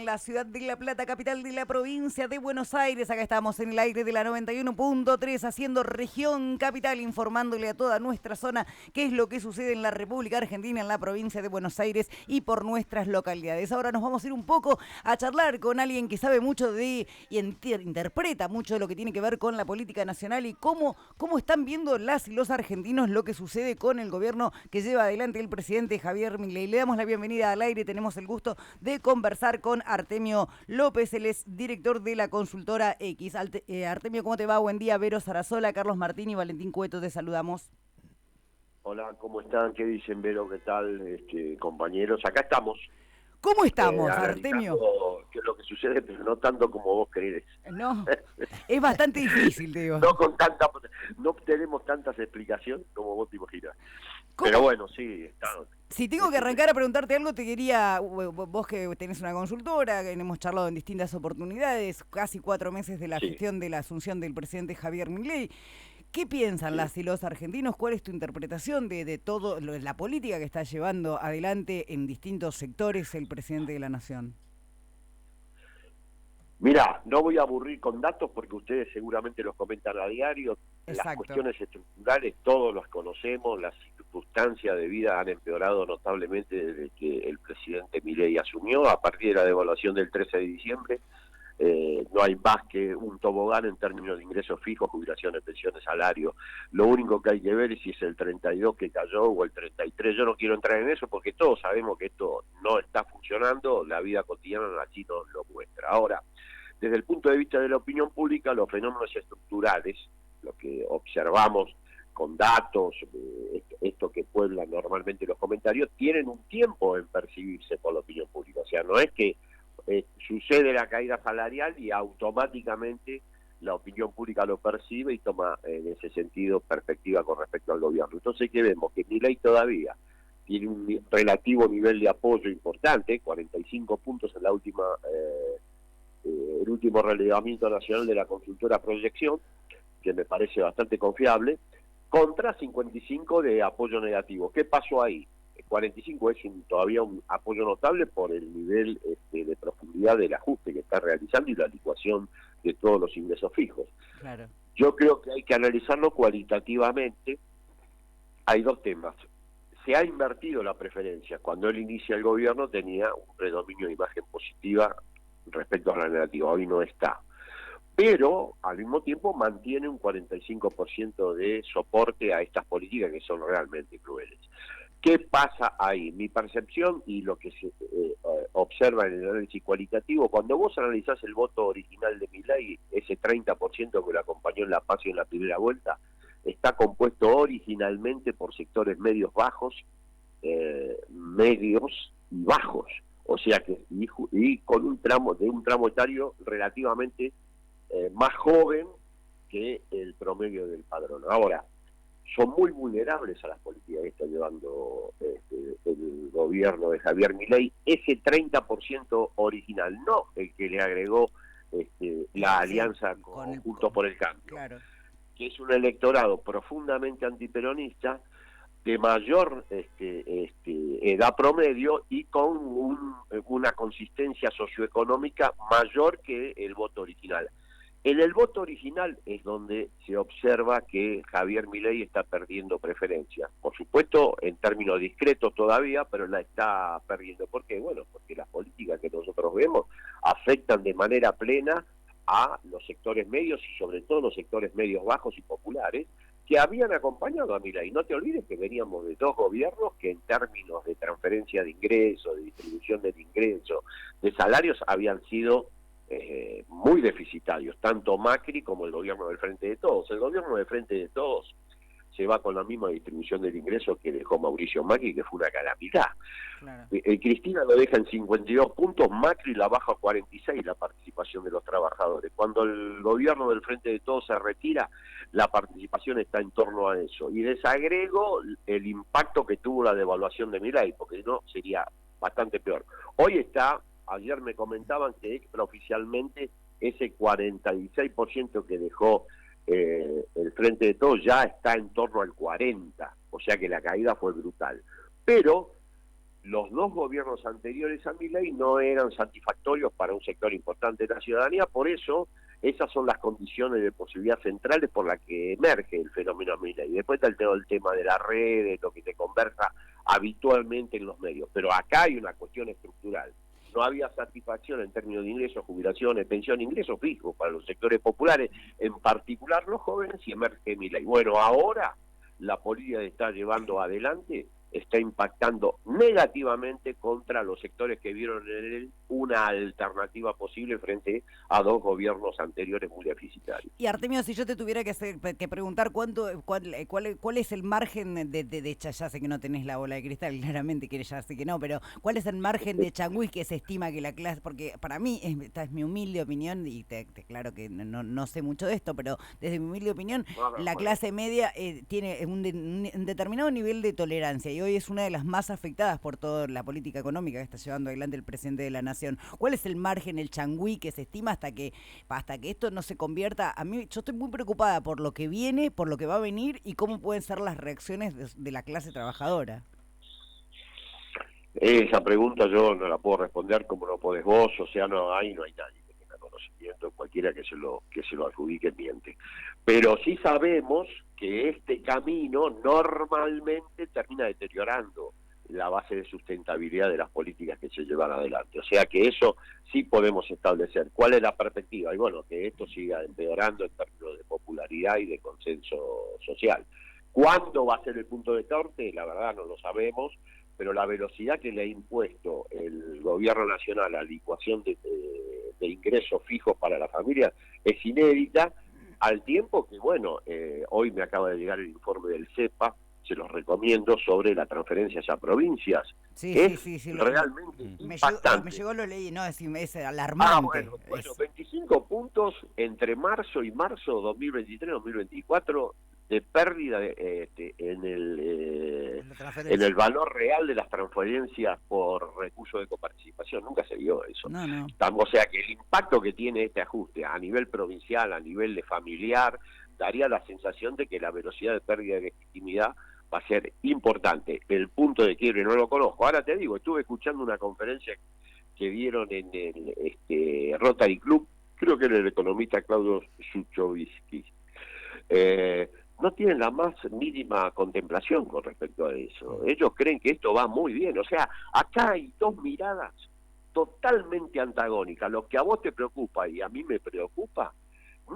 en la ciudad de La Plata, capital de la provincia de Buenos Aires. Acá estamos en el aire de la 91.3, haciendo región capital, informándole a toda nuestra zona qué es lo que sucede en la República Argentina, en la provincia de Buenos Aires y por nuestras localidades. Ahora nos vamos a ir un poco a charlar con alguien que sabe mucho de y interpreta mucho de lo que tiene que ver con la política nacional y cómo están viendo las y los argentinos lo que sucede con el gobierno que lleva adelante el presidente Javier Milei. Le damos la bienvenida al aire. Tenemos el gusto de conversar con Artemio López, él es director de la consultora X. Artemio, ¿cómo te va? Buen día. Vero Sarasola, Carlos Martín y Valentín Cueto, te saludamos. Hola, ¿cómo están? ¿Qué dicen, Vero? ¿Qué tal, compañeros? Acá estamos. ¿Cómo estamos, Artemio? Analizando qué es lo que sucede, pero no tanto como vos querés. No, es bastante difícil, te digo. No tenemos tantas explicaciones como vos te imaginas. ¿Cómo? Pero bueno, sí, está. Si tengo que arrancar a preguntarte algo, te quería, vos que tenés una consultora, que hemos charlado en distintas oportunidades, casi 4 meses de la gestión de la asunción del presidente Javier Milei. ¿Qué piensan las y los argentinos? ¿Cuál es tu interpretación de todo la política que está llevando adelante en distintos sectores el presidente de la nación? Mirá, no voy a aburrir con datos porque ustedes seguramente los comentan a diario. Exacto. Las cuestiones estructurales todos las conocemos, las circunstancias de vida han empeorado notablemente desde que el presidente Milei asumió. A partir de la devaluación del 13 de diciembre, no hay más que un tobogán en términos de ingresos fijos, jubilaciones, pensiones, salarios. Lo único que hay que ver es si es el 32 que cayó o el 33. Yo no quiero entrar en eso porque todos sabemos que esto no está funcionando, la vida cotidiana así nos lo muestra. Ahora, desde el punto de vista de la opinión pública, los fenómenos estructurales, lo que observamos con datos, esto que pueblan normalmente los comentarios, tienen un tiempo en percibirse por la opinión pública. O sea, no es que sucede la caída salarial y automáticamente la opinión pública lo percibe y toma en ese sentido perspectiva con respecto al gobierno. Entonces, ¿qué vemos? Que Milei todavía tiene un relativo nivel de apoyo importante, 45 puntos en la última el último relevamiento nacional de la consultora Proyección, que me parece bastante confiable, contra 55 de apoyo negativo. ¿Qué pasó ahí? 45 es todavía un apoyo notable por el nivel de profundidad del ajuste que está realizando y la licuación de todos los ingresos fijos. Claro. Yo creo que hay que analizarlo cualitativamente. Hay dos temas. Se ha invertido la preferencia. Cuando él inicia el gobierno tenía un predominio de imagen positiva respecto a la negativa, hoy no está. Pero al mismo tiempo mantiene un 45% de soporte a estas políticas que son realmente crueles. ¿Qué pasa ahí? Mi percepción y lo que se observa en el análisis cualitativo, cuando vos analizás el voto original de Milei, ese 30% que lo acompañó en La Paz y en la primera vuelta, está compuesto originalmente por sectores medios bajos, medios y bajos. O sea que y con un tramo etario relativamente más joven que el promedio del padrón. Ahora, son muy vulnerables a las políticas que está llevando el gobierno de Javier Milei. Ese 30% original, no el que le agregó la alianza Juntos por el Cambio, claro, que es un electorado profundamente antiperonista, de mayor edad promedio y con una consistencia socioeconómica mayor que el voto original. En el voto original es donde se observa que Javier Milei está perdiendo preferencia. Por supuesto, en términos discretos todavía, pero la está perdiendo. ¿Por qué? Bueno, porque las políticas que nosotros vemos afectan de manera plena a los sectores medios y sobre todo los sectores medios bajos y populares, que habían acompañado a Milei. No te olvides que veníamos de 2 gobiernos que en términos de transferencia de ingresos, de distribución del ingreso, de salarios, habían sido muy deficitarios, tanto Macri como el gobierno del Frente de Todos. El gobierno del Frente de Todos se va con la misma distribución del ingreso que dejó Mauricio Macri, que fue una calamidad. Claro. Cristina lo deja en 52 puntos, Macri la baja a 46 la participación de los trabajadores. Cuando el gobierno del Frente de Todos se retira, la participación está en torno a eso. Y desagrego el impacto que tuvo la devaluación de Milei, porque si no sería bastante peor. Hoy está, ayer me comentaban que extraoficialmente ese 46% que dejó el Frente de Todos ya está en torno al 40%, o sea que la caída fue brutal. Pero los dos gobiernos anteriores a Milei no eran satisfactorios para un sector importante de la ciudadanía, por eso esas son las condiciones de posibilidad centrales por las que emerge el fenómeno Milei. Después está todo el tema de las redes, lo que se conversa habitualmente en los medios, pero acá hay una cuestión estructural. No había satisfacción en términos de ingresos, jubilaciones, pensión, ingresos fijos para los sectores populares, en particular los jóvenes, y emerge Milei. Bueno, ahora la política que está llevando adelante está impactando negativamente contra los sectores que vieron en él una alternativa posible frente a dos gobiernos anteriores muy deficitarios. Y Artemio, si yo te tuviera que preguntar cuál es el margen ya sé que no tenés la bola de cristal, claramente que ya sé que no, pero ¿cuál es el margen de changüís que se estima que la clase, porque para mí, esta es mi humilde opinión, y claro que no sé mucho de esto, pero desde mi humilde opinión, la clase media tiene un determinado nivel de tolerancia, y hoy es una de las más afectadas por toda la política económica que está llevando adelante el presidente de la Nación. ¿Cuál es el margen, el changüí que se estima hasta que esto no se convierta? Yo estoy muy preocupada por lo que viene, por lo que va a venir y cómo pueden ser las reacciones de la clase trabajadora. Esa pregunta yo no la puedo responder como no podés vos, o sea, no hay nadie que tenga conocimiento, cualquiera que se lo adjudique miente. Pero sí sabemos que este camino normalmente termina deteriorando la base de sustentabilidad de las políticas que se llevan adelante. O sea que eso sí podemos establecer. ¿Cuál es la perspectiva? Y bueno, que esto siga empeorando en términos de popularidad y de consenso social. ¿Cuándo va a ser el punto de corte? La verdad no lo sabemos, pero la velocidad que le ha impuesto el gobierno nacional a la licuación de ingresos fijos para la familia es inédita, al tiempo que, bueno, hoy me acaba de llegar el informe del CEPA, se los recomiendo, sobre la transferencia a provincias. Sí, sí, realmente impactante. Me llegó, lo leí, no, es alarmante. Bueno, 25 puntos entre marzo y marzo 2023-2024 de pérdida en el valor real de las transferencias por recurso de coparticipación. Nunca se vio eso. No. O sea que el impacto que tiene este ajuste a nivel provincial, a nivel de familiar, daría la sensación de que la velocidad de pérdida de legitimidad va a ser importante. El punto de quiebre no lo conozco. Ahora te digo, estuve escuchando una conferencia que dieron en el Rotary Club, creo que era el economista Claudio Suchovsky. No tienen la más mínima contemplación con respecto a eso. Ellos creen que esto va muy bien. O sea, acá hay dos miradas totalmente antagónicas. Lo que a vos te preocupa y a mí me preocupa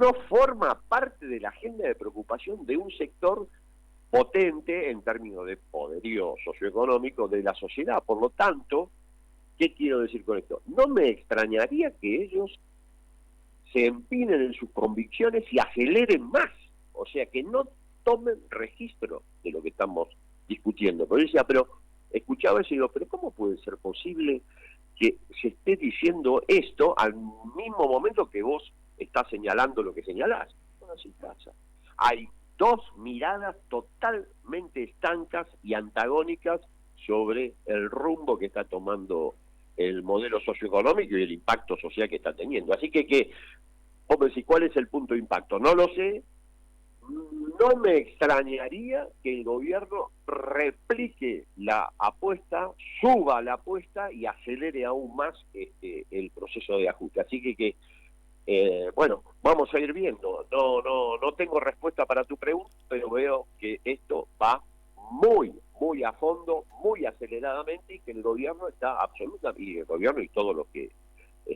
no forma parte de la agenda de preocupación de un sector potente en términos de poderío socioeconómico de la sociedad. Por lo tanto, ¿qué quiero decir con esto? No me extrañaría que ellos se empinen en sus convicciones y aceleren más. O sea, que no tomen registro de lo que estamos discutiendo. Pero yo decía, escuchaba eso y digo, pero ¿cómo puede ser posible que se esté diciendo esto al mismo momento que vos estás señalando lo que señalás? Bueno, así pasa. Hay dos miradas totalmente estancas y antagónicas sobre el rumbo que está tomando el modelo socioeconómico y el impacto social que está teniendo. Así que vos me decís, ¿cuál es el punto de impacto? No lo sé. No me extrañaría que el gobierno replique la apuesta, suba la apuesta y acelere aún más el proceso de ajuste. Así que bueno, vamos a ir viendo. No tengo respuesta para tu pregunta, pero veo que esto va muy a fondo, muy aceleradamente, y que el gobierno está absolutamente, y el gobierno y todos los que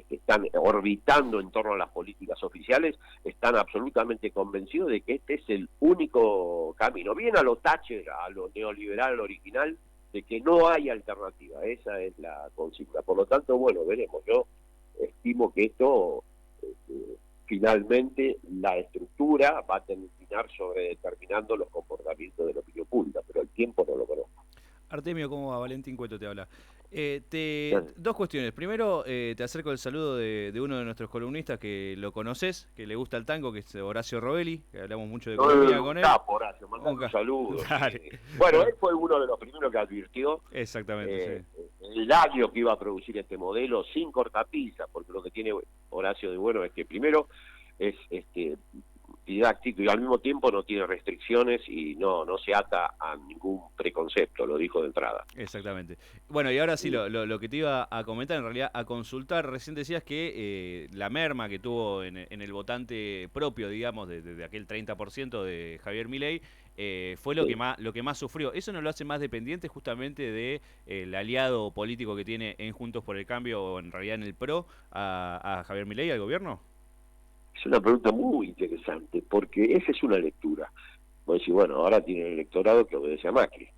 están orbitando en torno a las políticas oficiales, están absolutamente convencidos de que este es el único camino. Bien a lo Thatcher, a lo neoliberal original, de que no hay alternativa. Esa es la consigna. Por lo tanto, bueno, veremos. Yo estimo que esto, finalmente, la estructura va a terminar sobredeterminando los comportamientos de la opinión pública, pero el tiempo no lo conozco. Artemio, ¿cómo va? Valentín Cueto te habla. Dos cuestiones. Primero, te acerco el saludo de uno de nuestros columnistas que lo conoces, que le gusta el tango, que es Horacio Robelli, que hablamos mucho de economía con él. Horacio, mandale un saludo. Bueno, él fue uno de los primeros que advirtió exactamente, el daño que iba a producir este modelo sin cortapisa, porque lo que tiene Horacio de bueno es que primero es didáctico y al mismo tiempo no tiene restricciones y no se ata a ningún preconcepto, lo dijo de entrada. Exactamente. Bueno, y ahora sí, lo que te iba a comentar, en realidad a consultar, recién decías que la merma que tuvo en el votante propio, digamos, de aquel 30% de Javier Milei, fue lo que más sufrió. ¿Eso no lo hace más dependiente justamente de el aliado político que tiene en Juntos por el Cambio, o en realidad en el PRO, a Javier Milei, al gobierno? Es una pregunta muy interesante, porque esa es una lectura. Vos decís, bueno, ahora tiene el electorado que obedece a Macri,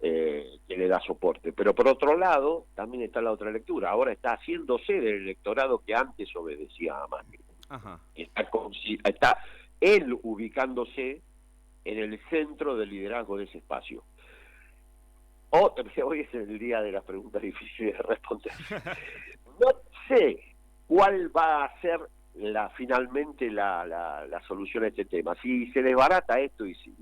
que le da soporte. Pero por otro lado, también está la otra lectura. Ahora está haciéndose del electorado que antes obedecía a Macri. Ajá. Está él ubicándose en el centro del liderazgo de ese espacio. Hoy es el día de las preguntas difíciles de responder. No sé cuál va a ser finalmente la solución a este tema. Si se desbarata esto y si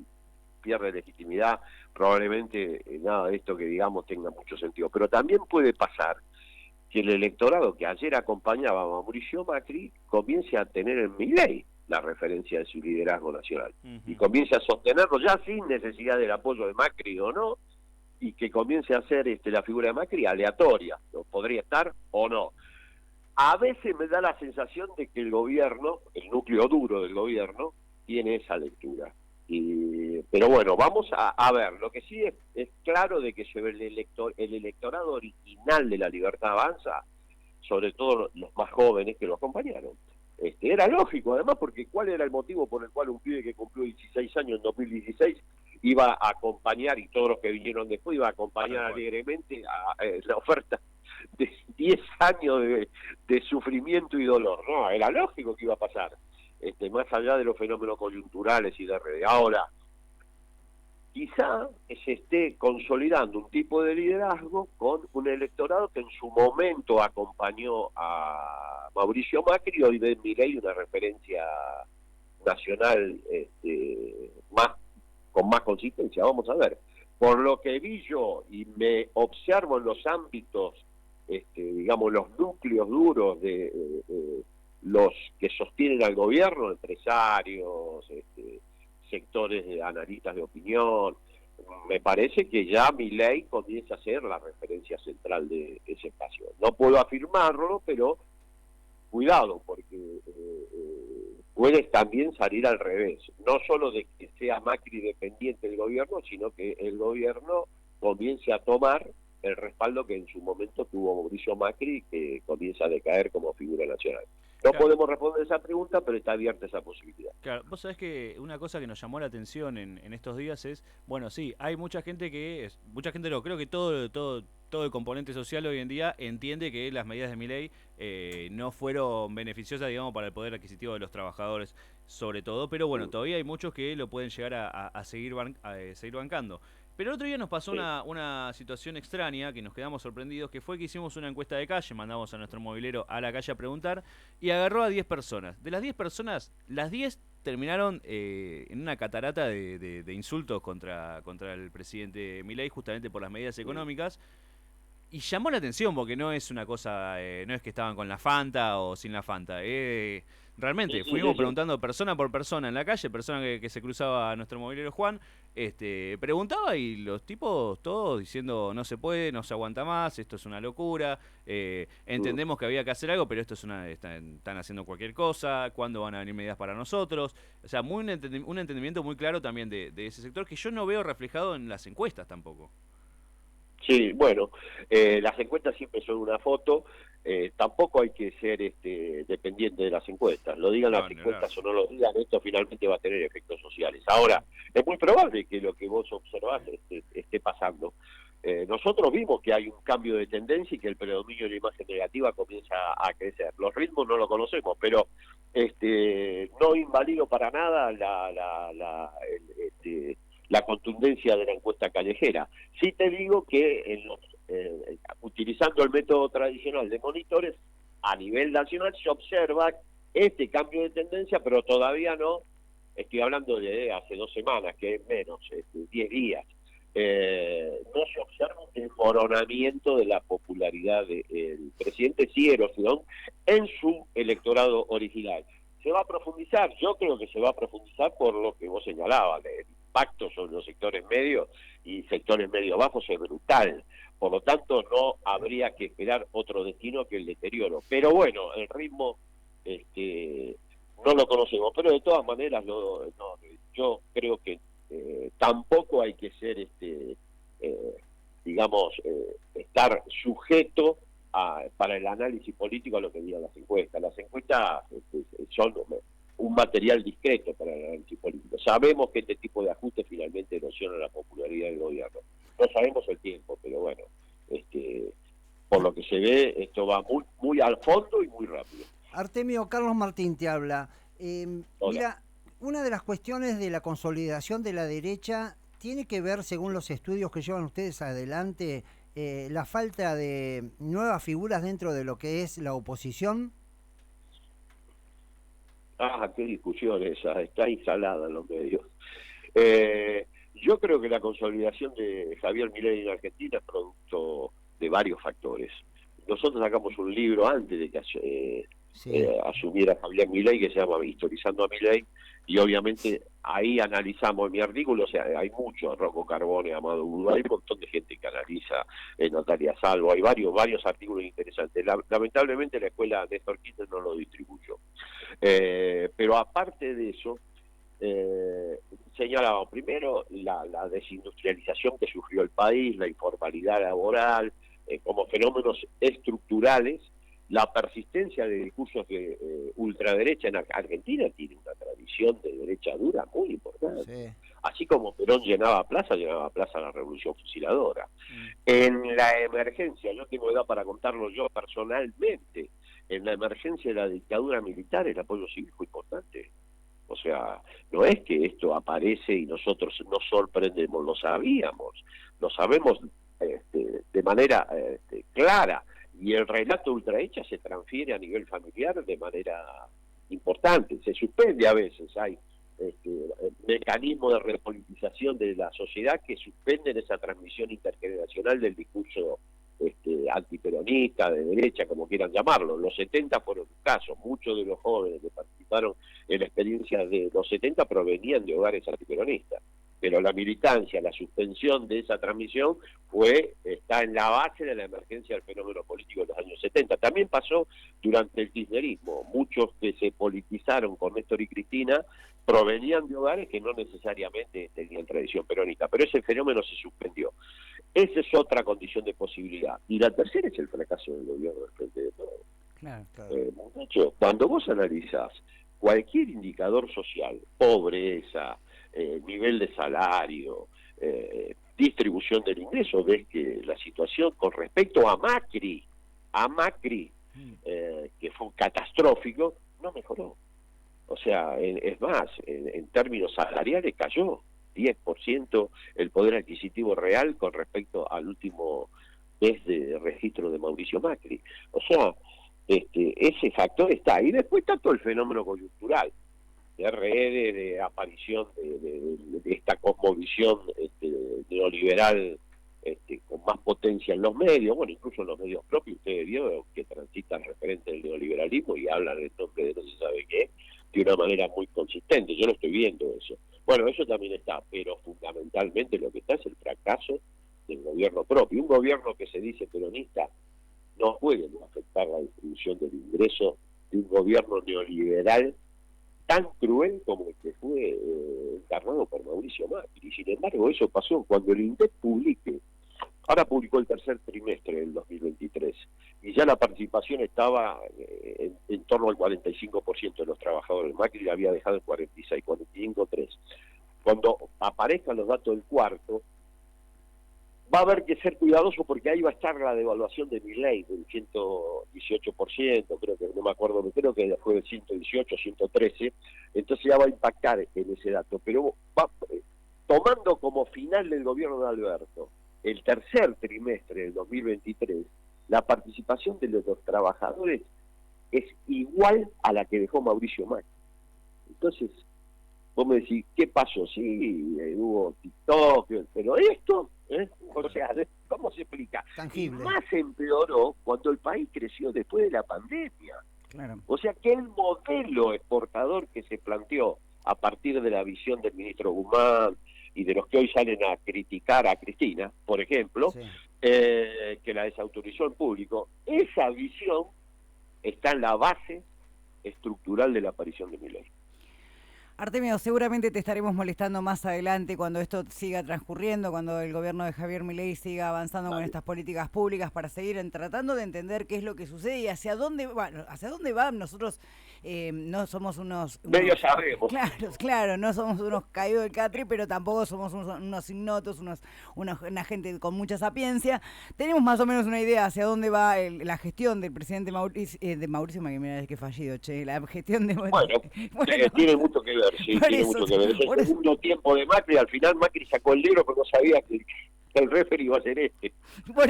pierde legitimidad, probablemente nada de esto que digamos tenga mucho sentido. Pero también puede pasar que el electorado que ayer acompañaba a Mauricio Macri comience a tener en Milei la referencia de su liderazgo nacional y comience a sostenerlo ya sin necesidad del apoyo de Macri o no, y que comience a ser la figura de Macri aleatoria, ¿no? Podría estar o no. A veces me da la sensación de que el gobierno, el núcleo duro del gobierno, tiene esa lectura. Pero bueno, vamos a ver. Lo que sí es claro de que el electorado original de la Libertad Avanza, sobre todo los más jóvenes que lo acompañaron, era lógico además, porque ¿cuál era el motivo por el cual un pibe que cumplió 16 años en 2016 iba a acompañar, y todos los que vinieron después, iba a acompañar alegremente a la oferta de 10 años de sufrimiento y dolor? No, era lógico que iba a pasar, más allá de los fenómenos coyunturales y de redes. Ahora, quizá se esté consolidando un tipo de liderazgo con un electorado que en su momento acompañó a Mauricio Macri, hoy ve en Milei una referencia nacional con más consistencia. Vamos a ver. Por lo que vi yo y me observo en los ámbitos, digamos, los núcleos duros de los que sostienen al gobierno, empresarios, sectores de analistas de opinión, me parece que ya Milei comienza a ser la referencia central de ese espacio. No puedo afirmarlo, pero cuidado, porque puede también salir al revés, no solo de que sea Macri dependiente del gobierno, sino que el gobierno comience a tomar el respaldo que en su momento tuvo Mauricio Macri, que comienza a decaer como figura nacional. No podemos responder esa pregunta, pero está abierta esa posibilidad. Claro, vos sabés que una cosa que nos llamó la atención en estos días es, bueno, sí, hay mucha gente creo que todo el componente social hoy en día entiende que las medidas de Milei no fueron beneficiosas, digamos, para el poder adquisitivo de los trabajadores, sobre todo, pero bueno, todavía hay muchos que lo pueden llegar a seguir bancando. Pero el otro día nos pasó una situación extraña, que nos quedamos sorprendidos, que fue que hicimos una encuesta de calle, mandamos a nuestro movilero a la calle a preguntar, y agarró a 10 personas. De las 10 personas, las 10 terminaron en una catarata de insultos contra el presidente Milei, justamente por las medidas económicas. Y llamó la atención, porque no es una cosa, no es que estaban con la Fanta o sin la Fanta. Realmente, fuimos preguntando persona por persona en la calle, persona que se cruzaba a nuestro movilero Juan, preguntaba, y los tipos todos diciendo no se puede, no se aguanta más, esto es una locura, entendemos que había que hacer algo, pero esto es están haciendo cualquier cosa, ¿cuándo van a venir medidas para nosotros? O sea, un entendimiento muy claro también de ese sector, que yo no veo reflejado en las encuestas tampoco. Sí, bueno, las encuestas siempre son una foto, tampoco hay que ser dependiente de las encuestas, lo digan las encuestas o no lo digan, esto finalmente va a tener efectos sociales. Ahora, es muy probable que lo que vos observás esté pasando. Nosotros vimos que hay un cambio de tendencia y que el predominio de la imagen negativa comienza a crecer. Los ritmos no lo conocemos, pero no invalido para nada la contundencia de la encuesta callejera. Sí te digo que utilizando el método tradicional de monitores, a nivel nacional se observa este cambio de tendencia, pero todavía no, estoy hablando de hace 2 semanas, que es menos, 10 días. No se observa un desmoronamiento de la popularidad del presidente, sí erosión en su electorado original. se va a profundizar. Yo creo que se va a profundizar por lo que vos señalabas, el impacto sobre los sectores medios y sectores medio bajos es brutal. Por lo tanto, no habría que esperar otro destino que el deterioro. Pero bueno, el ritmo no lo conocemos. Pero de todas maneras, yo creo que tampoco hay que ser, estar sujeto para el análisis político a lo que digan las encuestas. Las encuestas son un material discreto para el análisis político. Sabemos que este tipo de ajustes finalmente erosiona la popularidad del gobierno. No sabemos el tiempo, pero bueno, por lo que se ve, esto va muy, muy al fondo y muy rápido. Artemio, Carlos Martín te habla. Mira, una de las cuestiones de la consolidación de la derecha tiene que ver, según los estudios que llevan ustedes adelante, la falta de nuevas figuras dentro de lo que es la oposición. Qué discusión esa, está instalada en los medios. Yo creo que la consolidación de Javier Milei en Argentina es producto de varios factores. Nosotros sacamos un libro antes de que asumiera Javier Milei, que se llama Historizando a Milei, y obviamente ahí analizamos en mi artículo, o sea, hay muchos, Rocco Carbone, Amado Uruguay, hay un montón de gente que analiza, Natalia Salvo, hay varios artículos interesantes. Lamentablemente la escuela Néstor Kirchner no lo distribuyó. Pero aparte de eso, señalaba primero la desindustrialización que sufrió el país, la informalidad laboral, como fenómenos estructurales. La persistencia de discursos de ultraderecha en Argentina tiene una tradición de derecha dura muy importante. Sí. Así como Perón llenaba plaza la Revolución Fusiladora. En la emergencia, yo tengo edad para contarlo yo personalmente, en la emergencia de la dictadura militar el apoyo civil fue importante. O sea, no es que esto aparece y nosotros nos sorprendemos, lo sabíamos, lo sabemos de manera clara. Y el relato ultraderecha se transfiere a nivel familiar de manera importante, se suspende a veces, hay mecanismos de repolitización de la sociedad que suspenden esa transmisión intergeneracional del discurso antiperonista, de derecha, como quieran llamarlo. Los 70 fueron casos, muchos de los jóvenes que participaron en la experiencia de los 70 provenían de hogares antiperonistas. Pero la militancia, la suspensión de esa transmisión está en la base de la emergencia del fenómeno político de los años 70. También pasó durante el kirchnerismo. Muchos que se politizaron con Néstor y Cristina provenían de hogares que no necesariamente tenían tradición peronista, pero ese fenómeno se suspendió. Esa es otra condición de posibilidad. Y la tercera es el fracaso del gobierno del Frente de Todos. Claro. Muchachos, cuando vos analizás cualquier indicador social, pobreza, nivel de salario, distribución del ingreso, ves que la situación con respecto a Macri, que fue catastrófico, no mejoró. O sea, es más, en términos salariales cayó 10% el poder adquisitivo real con respecto al último mes de registro de Mauricio Macri. O sea, ese factor está. Y después está todo el fenómeno coyuntural, de redes, de aparición de esta cosmovisión neoliberal con más potencia en los medios, bueno, incluso en los medios propios. Ustedes vieron que transitan referentes del neoliberalismo y hablan en nombre de no se sabe qué, de una manera muy consistente. Yo lo estoy viendo eso. Bueno, eso también está, pero fundamentalmente lo que está es el fracaso del gobierno propio. Un gobierno que se dice peronista no puede no afectar la distribución del ingreso de un gobierno neoliberal tan cruel como el que fue encarnado por Mauricio Macri. Y sin embargo, eso pasó cuando el INDEC ahora publicó el tercer trimestre del 2023, y ya la participación estaba en torno al 45% de los trabajadores. Macri la había dejado en 46, 45,3. Cuando aparezcan los datos del cuarto, va a haber que ser cuidadoso porque ahí va a estar la devaluación de Milei del 118%, creo que no me acuerdo, creo que fue del 118, 113, entonces ya va a impactar en ese dato. Pero tomando como final del gobierno de Alberto el tercer trimestre del 2023, la participación de los trabajadores es igual a la que dejó Mauricio Macri. Entonces, vos me decís, ¿qué pasó? Sí, hubo TikTok, pero esto, o sea, ¿cómo se explica? Tangible. Más empeoró cuando el país creció después de la pandemia. Claro. O sea que el modelo exportador que se planteó a partir de la visión del ministro Guzmán y de los que hoy salen a criticar a Cristina, por ejemplo, Sí. Que la desautorizó en público, esa visión está en la base estructural de la aparición de Milei. Artemio, seguramente te estaremos molestando más adelante cuando esto siga transcurriendo, cuando el gobierno de Javier Milei siga avanzando con estas políticas públicas para seguir tratando de entender qué es lo que sucede y hacia dónde va. Nosotros no somos unos Medio sabemos. Claro, no somos unos caídos del catre, pero tampoco somos unos ignotos, una gente con mucha sapiencia. Tenemos más o menos una idea hacia dónde va la gestión del presidente Mauricio Macri, mira, que fallido, la gestión de... Bueno, tiene mucho que ver. Sí, tiene mucho que ver. Es el segundo tiempo de Macri, al final Macri sacó el libro, pero no sabía que el referee iba a ser este. Por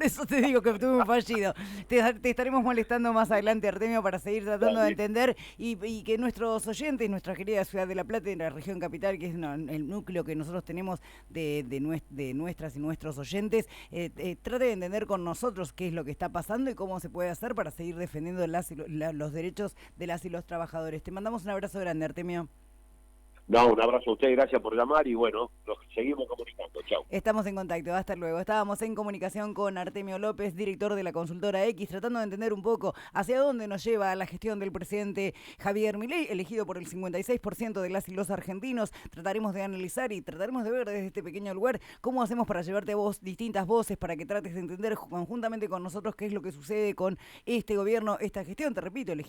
eso te digo que estuvo un fallido. Te estaremos molestando más adelante, Artemio, para seguir tratando de entender y que nuestros oyentes, nuestra querida ciudad de La Plata, en la región capital, que es el núcleo que nosotros tenemos de nuestras y nuestros oyentes, trate de entender con nosotros qué es lo que está pasando y cómo se puede hacer para seguir defendiendo los derechos de las y los trabajadores. Te mandamos un abrazo grande, Artemio. No, un abrazo a usted, gracias por llamar y bueno, nos seguimos comunicando. Chao. Estamos en contacto, hasta luego. Estábamos en comunicación con Artemio López, director de la consultora X, tratando de entender un poco hacia dónde nos lleva la gestión del presidente Javier Milei, elegido por el 56% de las y los argentinos. Trataremos de analizar y trataremos de ver desde este pequeño lugar cómo hacemos para llevarte a vos distintas voces para que trates de entender conjuntamente con nosotros qué es lo que sucede con este gobierno, esta gestión, te repito, elegido